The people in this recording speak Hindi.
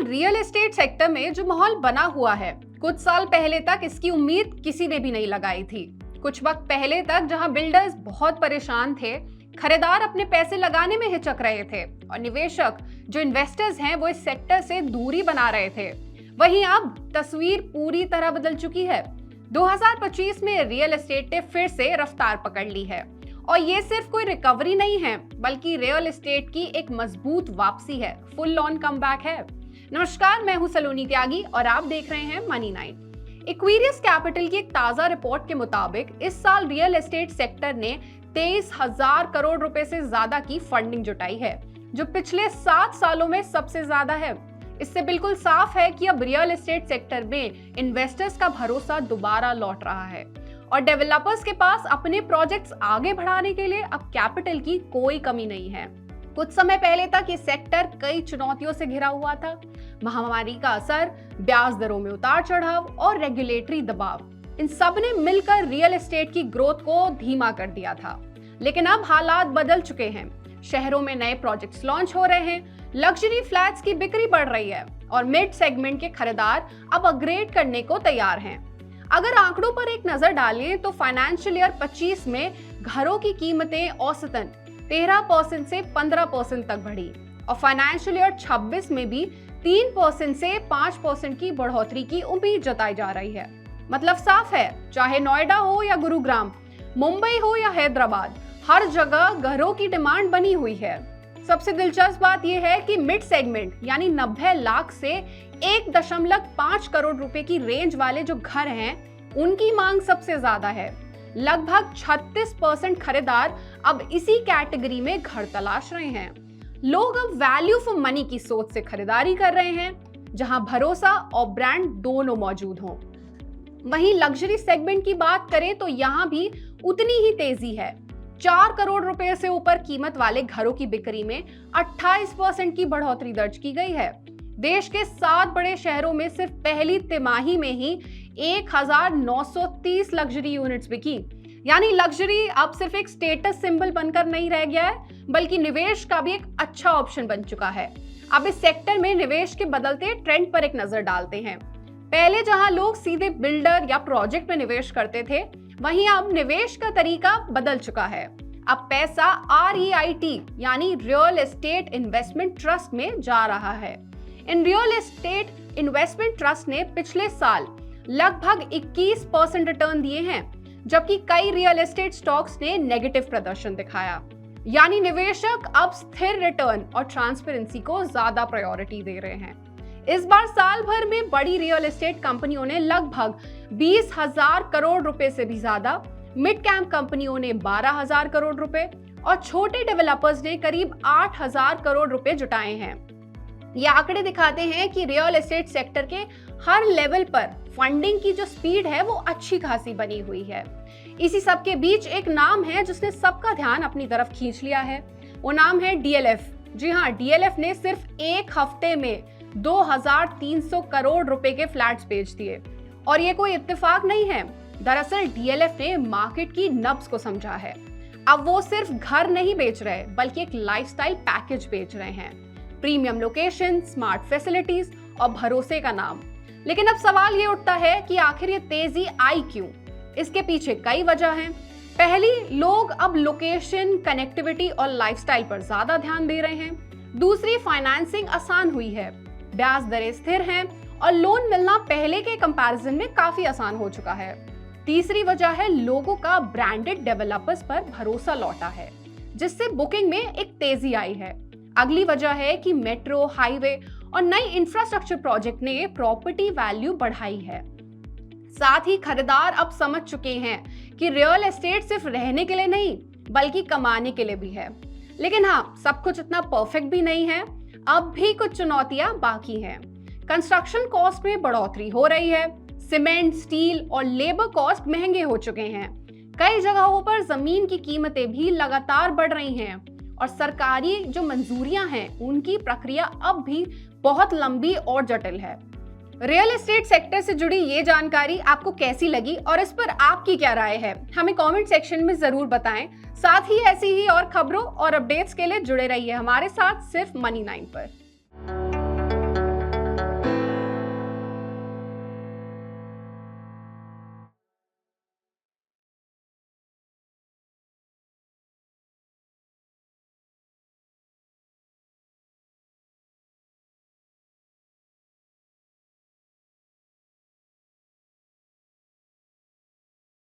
दरअसल रियल एस्टेट सेक्टर में जो माहौल बना हुआ है, कुछ साल पहले तक इसकी उम्मीद किसी ने भी नहीं लगाई थी। कुछ वक्त पहले तक जहां बिल्डर्स बहुत परेशान थे, खरीदार अपने पैसे लगाने में हिचक रहे थे और निवेशक जो इन्वेस्टर्स हैं वो इस सेक्टर से दूरी बना रहे थे, वहीं अब तस्वीर पूरी तरह बदल चुकी है। 2025 में रियल एस्टेट ने फिर से रफ्तार पकड़ ली है और ये सिर्फ कोई रिकवरी नहीं है, बल्कि रियल एस्टेट की एक मजबूत वापसी है, फुल ऑन कमबैक है। नमस्कार, मैं हूं सलोनी त्यागी और आप देख रहे हैं मनी 9। इक्वेरियस कैपिटल की एक ताजा रिपोर्ट के मुताबिक इस साल रियल एस्टेट सेक्टर ने 23,000 करोड़ रुपए से ज्यादा की फंडिंग जुटाई है, जो पिछले 7 सालों में सबसे ज्यादा है। इससे बिल्कुल साफ है कि अब रियल एस्टेट सेक्टर में इन्वेस्टर्स का भरोसा दोबारा लौट रहा है और डेवलपर्स के पास अपने प्रोजेक्ट्स आगे बढ़ाने के लिए अब कैपिटल की कोई कमी नहीं है। कुछ समय पहले तक ये सेक्टर कई चुनौतियों से घिरा हुआ था। महामारी का असर, ब्याज दरों में उतार चढ़ाव और रेगुलेटरी दबाव, इन सब ने मिलकर रियल एस्टेट की ग्रोथ को धीमा कर दिया था। लेकिन अब हालात बदल चुके हैं। शहरों में नए प्रोजेक्ट्स लॉन्च हो रहे हैं, लग्जरी फ्लैट्स की बिक्री बढ़ रही है और मिड सेगमेंट के खरीदार अब अपग्रेड करने को तैयार हैं। अगर आंकड़ों पर एक नजर डालें तो फाइनेंशियल ईयर 25 में घरों की कीमतें औसतन 13% से 15% तक बढ़ी और फाइनेंशियल ईयर 26 में भी 3% से 5% की बढ़ोतरी की उम्मीद जताई जा रही है। मतलब साफ है, चाहे नोएडा हो या गुरुग्राम, मुंबई हो या हैदराबाद, हर जगह घरों की डिमांड बनी हुई है। सबसे दिलचस्प बात यह है कि मिड सेगमेंट यानी 90 लाख से 1.5 करोड़ रुपए की रेंज वाले जो घर हैं, उनकी मांग सबसे ज्यादा है। लगभग 36% खरीदार अब इसी कैटेगरी में घर तलाश रहे हैं। लोग अब वैल्यू फॉर मनी की सोच से खरीदारी कर रहे हैं, जहां भरोसा और ब्रांड दोनों मौजूद हों। वहीं लग्जरी सेगमेंट की बात करें तो यहाँ भी उतनी ही तेजी है। 4 करोड़ रुपए से ऊपर कीमत वाले घरों की बिक्री में 28% की बढ़ोतरी दर्ज की गई है। देश के 7 बड़े शहरों में सिर्फ पहली तिमाही में ही 1930 लग्जरी यूनिट्स बिकी। यानी लग्जरी अब सिर्फ एक स्टेटस सिंबल बनकर नहीं रह गया है, बल्कि निवेश का भी एक अच्छा ऑप्शन बन चुका है। अब इस सेक्टर में निवेश के बदलते ट्रेंड पर एक नजर डालते हैं। पहले जहां लोग सीधे बिल्डर या प्रोजेक्ट में निवेश करते थे, वहीं अब निवेश का तरीका बदल चुका है। अब पैसा REIT यानी रियल एस्टेट इन्वेस्टमेंट ट्रस्ट में जा रहा है। In real estate investment trust ने पिछले साल लगभग 21% रिटर्न दिए हैं, जबकि कई रियल एस्टेट स्टॉक्स ने नेगेटिव प्रदर्शन दिखाया। यानी निवेशक अब स्थिर रिटर्न और ट्रांसपेरेंसी को ज्यादा प्रायोरिटी दे रहे हैं। इस बार साल भर में बड़ी रियल एस्टेट कंपनियों ने लगभग 20,000 करोड़ रुपए से भी ज्यादा, मिड कैप कंपनियों ने 12,000 करोड़ रुपए और छोटे डेवलपर्स ने करीब 8,000 करोड़ रुपए जुटाए हैं। ये आंकड़े दिखाते हैं कि रियल एस्टेट सेक्टर के हर लेवल पर फंडिंग की जो स्पीड है वो अच्छी खासी बनी हुई है। इसी सब के बीच एक नाम है जिसने सबका ध्यान अपनी तरफ खींच लिया है। वो नाम है DLF। जी हाँ, DLF ने सिर्फ एक हफ्ते में 2,300 करोड़ रुपए के फ्लैट्स बेच दिए और ये कोई इत्तेफाक नहीं है। दरअसल DLF ने मार्केट की नब्ज को समझा है। अब वो सिर्फ घर नहीं बेच रहे, बल्कि एक लाइफस्टाइल पैकेज बेच रहे हैं। प्रीमियम लोकेशन, स्मार्ट फैसिलिटीज और भरोसे का नाम। लेकिन अब सवाल ये उठता है कि आखिर ये तेजी आई क्यों? इसके पीछे कई वजह हैं। पहली, लोग अब लोकेशन, कनेक्टिविटी और लाइफस्टाइल पर ज्यादा ध्यान दे रहे हैं। दूसरी, फाइनेंसिंग आसान हुई है, ब्याज दरें स्थिर हैं और लोन मिलना पहले के कंपैरिजन में काफी आसान हो चुका है। तीसरी वजह है लोगों का ब्रांडेड डेवलपर्स पर भरोसा लौटा है, जिससे बुकिंग में एक तेजी आई है। अगली वजह है कि मेट्रो, हाईवे और नई इंफ्रास्ट्रक्चर प्रोजेक्ट ने प्रॉपर्टी वैल्यू बढ़ाई है। साथ ही खरीदार अब समझ चुके हैं कि रियल एस्टेट सिर्फ रहने के लिए नहीं, बल्कि कमाने के लिए भी है। लेकिन हाँ, सब कुछ इतना परफेक्ट भी नहीं है। अब भी कुछ चुनौतियां बाकी हैं। कंस्ट्रक्शन कॉस्ट में बढ़ोतरी हो रही है। सीमेंट, स्टील और लेबर कॉस्ट महंगे हो चुके हैं। कई जगहों पर जमीन की कीमतें भी लगातार बढ़ रही हैं और सरकारी जो मंजूरियां हैं, उनकी प्रक्रिया अब भी बहुत लंबी और जटिल है। रियल एस्टेट सेक्टर से जुड़ी ये जानकारी आपको कैसी लगी और इस पर आपकी क्या राय है, हमें कमेंट सेक्शन में जरूर बताएं। साथ ही ऐसी ही और खबरों और अपडेट्स के लिए जुड़े रहिए हमारे साथ सिर्फ मनी 9 पर।